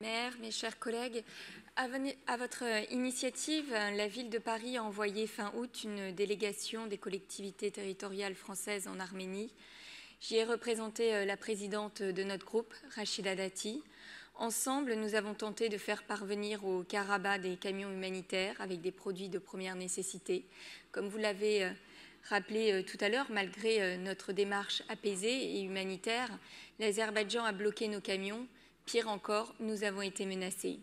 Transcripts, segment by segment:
Maire, mes chers collègues, à votre initiative, la ville de Paris a envoyé fin août une délégation des collectivités territoriales françaises en Arménie. J'y ai représenté la présidente de notre groupe, Rachida Dati. Ensemble, nous avons tenté de faire parvenir au Karabakh des camions humanitaires avec des produits de première nécessité. Comme vous l'avez rappelé tout à l'heure, malgré notre démarche apaisée et humanitaire, l'Azerbaïdjan a bloqué nos camions. Pire encore, nous avons été menacés.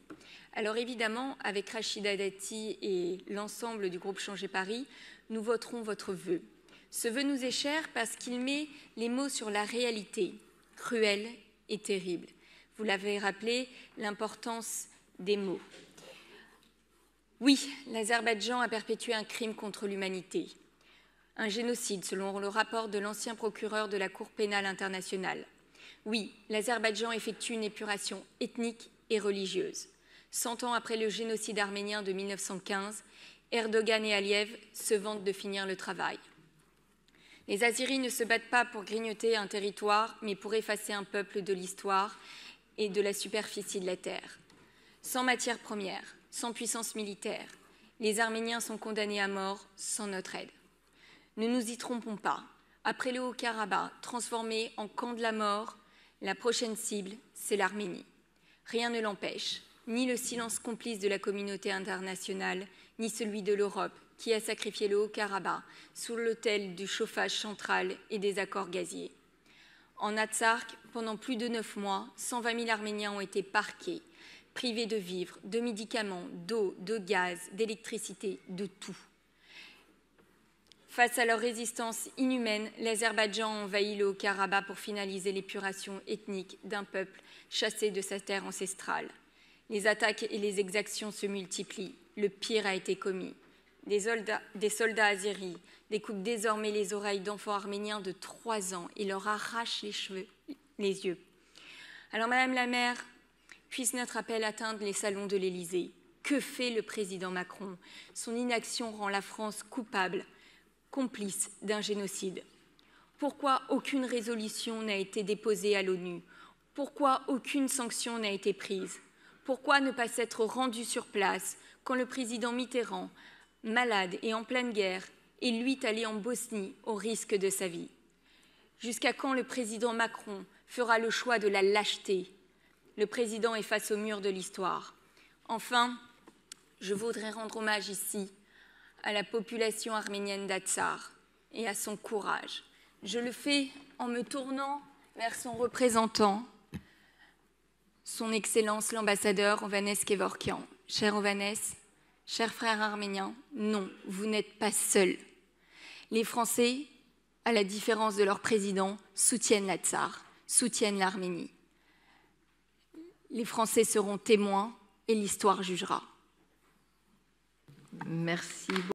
Alors évidemment, avec Rachida Dati et l'ensemble du groupe Changer Paris, nous voterons votre vœu. Ce vœu nous est cher parce qu'il met les mots sur la réalité, cruelle et terrible. Vous l'avez rappelé, l'importance des mots. Oui, l'Azerbaïdjan a perpétué un crime contre l'humanité, un génocide selon le rapport de l'ancien procureur de la Cour pénale internationale. Oui, l'Azerbaïdjan effectue une épuration ethnique et religieuse. 100 ans après le génocide arménien de 1915, Erdogan et Aliyev se vantent de finir le travail. Les Azeris ne se battent pas pour grignoter un territoire, mais pour effacer un peuple de l'histoire et de la superficie de la terre. Sans matières premières, sans puissance militaire, les Arméniens sont condamnés à mort sans notre aide. Ne nous y trompons pas. Après le Haut-Karabakh, transformé en camp de la mort, la prochaine cible, c'est l'Arménie. Rien ne l'empêche, ni le silence complice de la communauté internationale, ni celui de l'Europe, qui a sacrifié le Haut-Karabakh sous l'autel du chauffage central et des accords gaziers. En Artsakh, pendant plus de 9 mois, 120 000 Arméniens ont été parqués, privés de vivres, de médicaments, d'eau, de gaz, d'électricité, de tout. Face à leur résistance inhumaine, l'Azerbaïdjan a envahi le Haut-Karabakh pour finaliser l'épuration ethnique d'un peuple chassé de sa terre ancestrale. Les attaques et les exactions se multiplient. Le pire a été commis. Des soldats azéris découpent désormais les oreilles d'enfants arméniens de 3 ans et leur arrachent les yeux. Alors, Madame la maire, puisse notre appel atteindre les salons de l'Élysée. Que fait le président Macron? Son inaction rend la France coupable, complice d'un génocide. Pourquoi aucune résolution n'a été déposée à l'ONU? Pourquoi aucune sanction n'a été prise? Pourquoi ne pas s'être rendu sur place quand le président Mitterrand, malade et en pleine guerre, est lui allé en Bosnie au risque de sa vie? Jusqu'à quand le président Macron fera le choix de la lâcheté? Le président est face au mur de l'histoire. Enfin, je voudrais rendre hommage ici à la population arménienne d'Artsakh et à son courage. Je le fais en me tournant vers son représentant, son Excellence l'ambassadeur Hovhannes Kevorkian. Cher Hovhannes, chers frères arméniens, non, vous n'êtes pas seuls. Les Français, à la différence de leur président, soutiennent l'Artsakh, soutiennent l'Arménie. Les Français seront témoins et l'histoire jugera. Merci beaucoup.